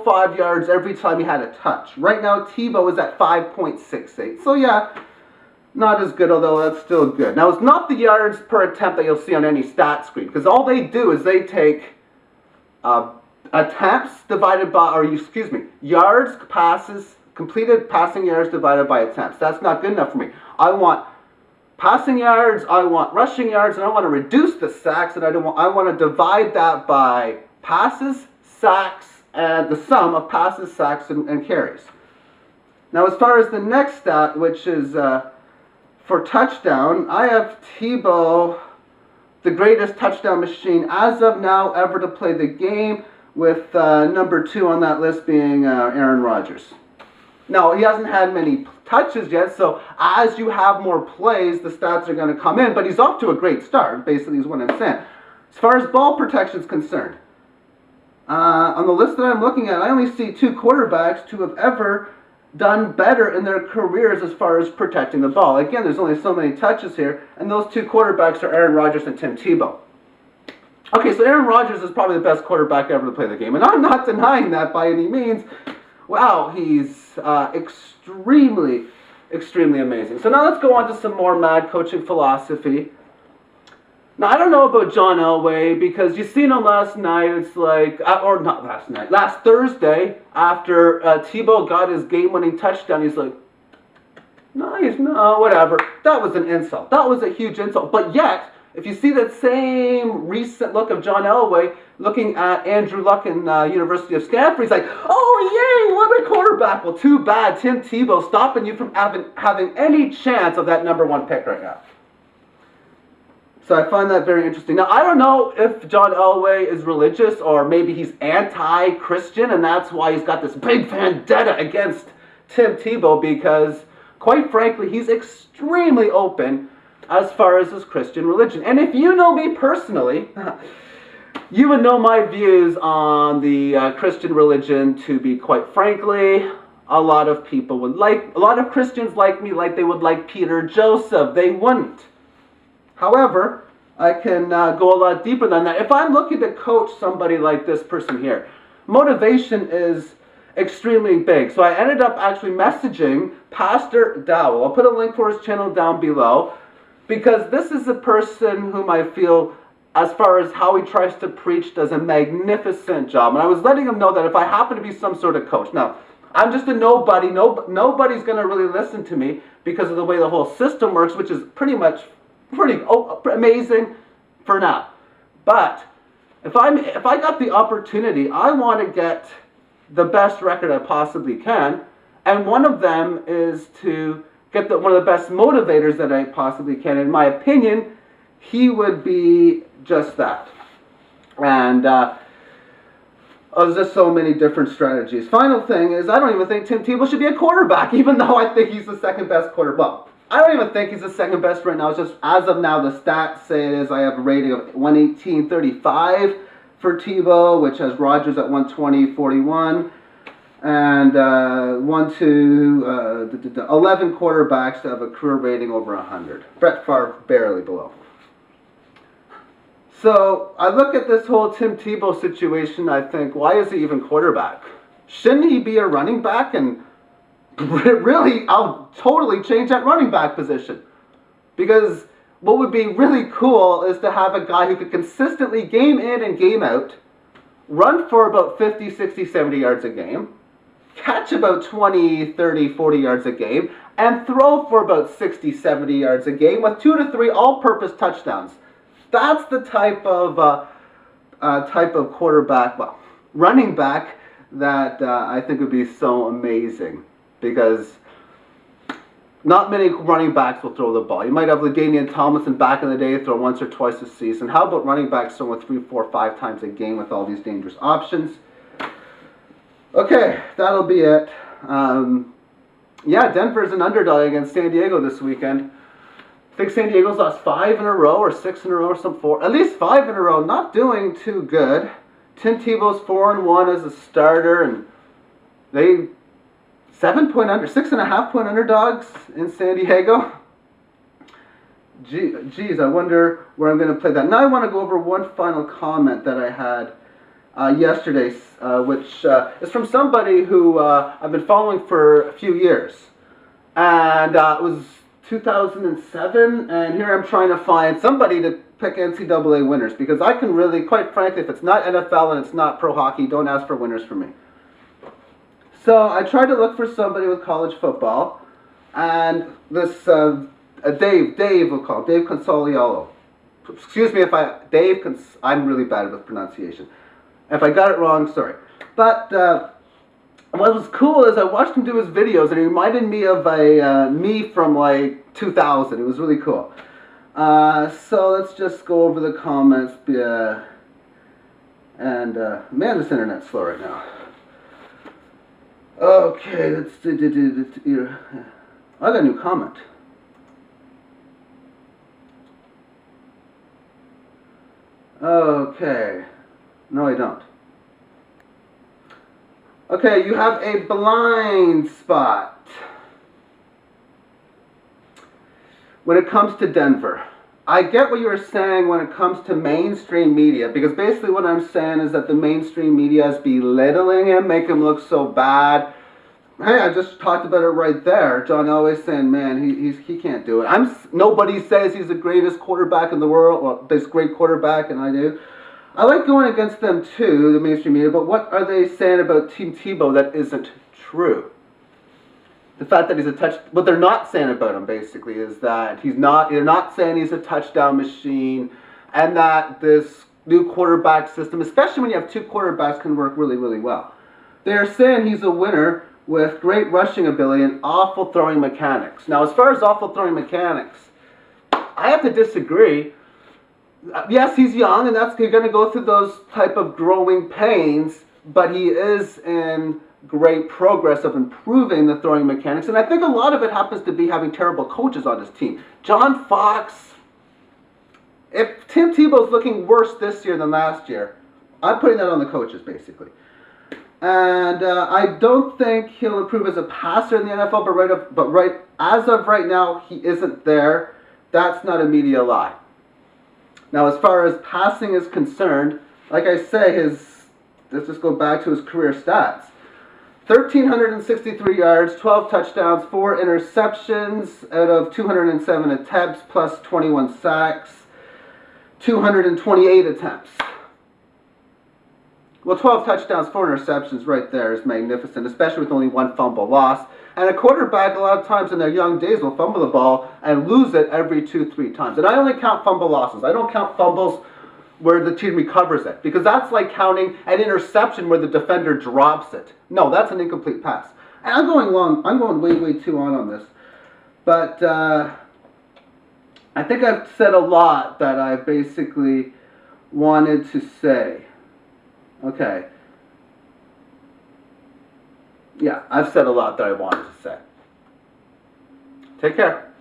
5 yards every time he had a touch. Right now, Tebow is at 5.68. So yeah, not as good, although that's still good. Now, it's not the yards per attempt that you'll see on any stat screen, because all they do is they take attempts divided by, yards, passes, completed passing yards divided by attempts. That's not good enough for me. I want passing yards, I want rushing yards, and I want to reduce the sacks, and I want to divide that by passes, sacks, and the sum of passes, sacks, and carries. Now, as far as the next stat, which is for touchdown, I have Tebow, the greatest touchdown machine as of now ever to play the game, with number 2 on that list being Aaron Rodgers. Now, he hasn't had many touches yet, so as you have more plays, the stats are going to come in, but he's off to a great start, basically is what I'm saying. As far as ball protection is concerned, on the list that I'm looking at, I only see 2 quarterbacks to have ever done better in their careers as far as protecting the ball. Again, there's only so many touches here, and those 2 quarterbacks are Aaron Rodgers and Tim Tebow. Okay, so Aaron Rodgers is probably the best quarterback ever to play the game, and I'm not denying that by any means. Wow, he's extremely, extremely amazing. So now let's go on to some more mad coaching philosophy. Now, I don't know about John Elway, because you seen him last night, it's like, or not last night, last Thursday, after Tebow got his game-winning touchdown, he's like, nice, no, whatever. That was an insult. That was a huge insult. But yet, if you see that same recent look of John Elway looking at Andrew Luck in University of Stanford, he's like, oh, yay, what a quarterback. Well, too bad, Tim Tebow stopping you from having any chance of that number 1 pick right now. So I find that very interesting. Now, I don't know if John Elway is religious or maybe he's anti-Christian, and that's why he's got this big vendetta against Tim Tebow, because, quite frankly, he's extremely open as far as his Christian religion. And if you know me personally, you would know my views on the Christian religion to be, quite frankly, a lot of Christians like me like they would like Peter Joseph. They wouldn't. However, I can go a lot deeper than that. If I'm looking to coach somebody like this person here, motivation is extremely big. So I ended up actually messaging Pastor Dowell. I'll put a link for his channel down below, because this is a person whom I feel, as far as how he tries to preach, does a magnificent job. And I was letting him know that if I happen to be some sort of coach, now, I'm just a nobody. Nobody's going to really listen to me because of the way the whole system works, which is pretty amazing for now. But if I got the opportunity, I want to get the best record I possibly can, and one of them is to get one of the best motivators that I possibly can. In my opinion, he would be just that. And there's just so many different strategies. Final thing is, I don't even think Tim Tebow should be a quarterback, even though I think he's the second best quarterback. Well, I don't even think he's the second best right now. It's just, as of now, the stats say it is. I have a rating of 118.35 for Tebow, which has Rodgers at 120.41. And 11 quarterbacks to have a career rating over 100. Brett Favre barely below. So I look at this whole Tim Tebow situation, I think, why is he even quarterback? Shouldn't he be a running back? And really, I'll totally change that running back position. Because what would be really cool is to have a guy who could consistently, game in and game out, run for about 50, 60, 70 yards a game, catch about 20, 30, 40 yards a game, and throw for about 60, 70 yards a game with 2 to 3 all-purpose touchdowns. That's the type of quarterback, well, running back that I think would be so amazing, because not many running backs will throw the ball. You might have LaDainian Tomlinson back in the day throw once or twice a season. How about running backs throwing 3, 4, 5 times a game with all these dangerous options? Okay, that'll be it. Yeah, Denver's an underdog against San Diego this weekend. I think San Diego's lost 5 in a row, or 6 in a row, or some 4. At least 5 in a row. Not doing too good. Tim Tebow's 4-1 as a starter, and they 6.5 point underdogs in San Diego. Geez, I wonder where I'm going to play that. Now I want to go over one final comment that I had yesterday, which is from somebody who I've been following for a few years. And it was 2007, and here I'm trying to find somebody to pick NCAA winners, because I can really, quite frankly, if it's not NFL and it's not pro hockey, don't ask for winners for me. So I tried to look for somebody with college football, and this Dave we'll call Dave Consoliolo. Excuse me if I'm really bad with pronunciation. If I got it wrong, sorry. But what was cool is I watched him do his videos, and he reminded me of me from like 2000. It was really cool. So let's just go over the comments. Man, this internet's slow right now. Okay, let's do. I got a new comment. Okay. No, I don't. Okay, you have a blind spot when it comes to Denver. I get what you were saying when it comes to mainstream media, because basically what I'm saying is that the mainstream media is belittling him, make him look so bad. Hey, I just talked about it right there. John always saying, man, he can't do it. Nobody says he's the greatest quarterback in the world. Well, this great quarterback, and I do. I like going against them too, the mainstream media, but what are they saying about Team Tebow that isn't true? The fact that he's what they're not saying about him basically is that they're not saying he's a touchdown machine, and that this new quarterback system, especially when you have two quarterbacks, can work really, really well. They're saying he's a winner with great rushing ability and awful throwing mechanics. Now, as far as awful throwing mechanics, I have to disagree. Yes, he's young, and you're going to go through those type of growing pains, but he is in great progress of improving the throwing mechanics, and I think a lot of it happens to be having terrible coaches on his team. John Fox, if Tim Tebow's looking worse this year than last year, I'm putting that on the coaches, basically. And I don't think he'll improve as a passer in the NFL, but as of right now, he isn't there. That's not a media lie. Now, as far as passing is concerned, like I say, let's just go back to his career stats. 1,363 yards, 12 touchdowns, 4 interceptions out of 207 attempts, plus 21 sacks, 228 attempts. Well, 12 touchdowns, 4 interceptions right there is magnificent, especially with only 1 fumble loss. And a quarterback, a lot of times in their young days, will fumble the ball and lose it every 2-3 times. And I only count fumble losses. I don't count fumbles where the team recovers it, because that's like counting an interception where the defender drops it. No, that's an incomplete pass. And I'm going way too on this. But I think I've said a lot that I basically wanted to say. Okay. Yeah, I've said a lot that I wanted to say. Take care.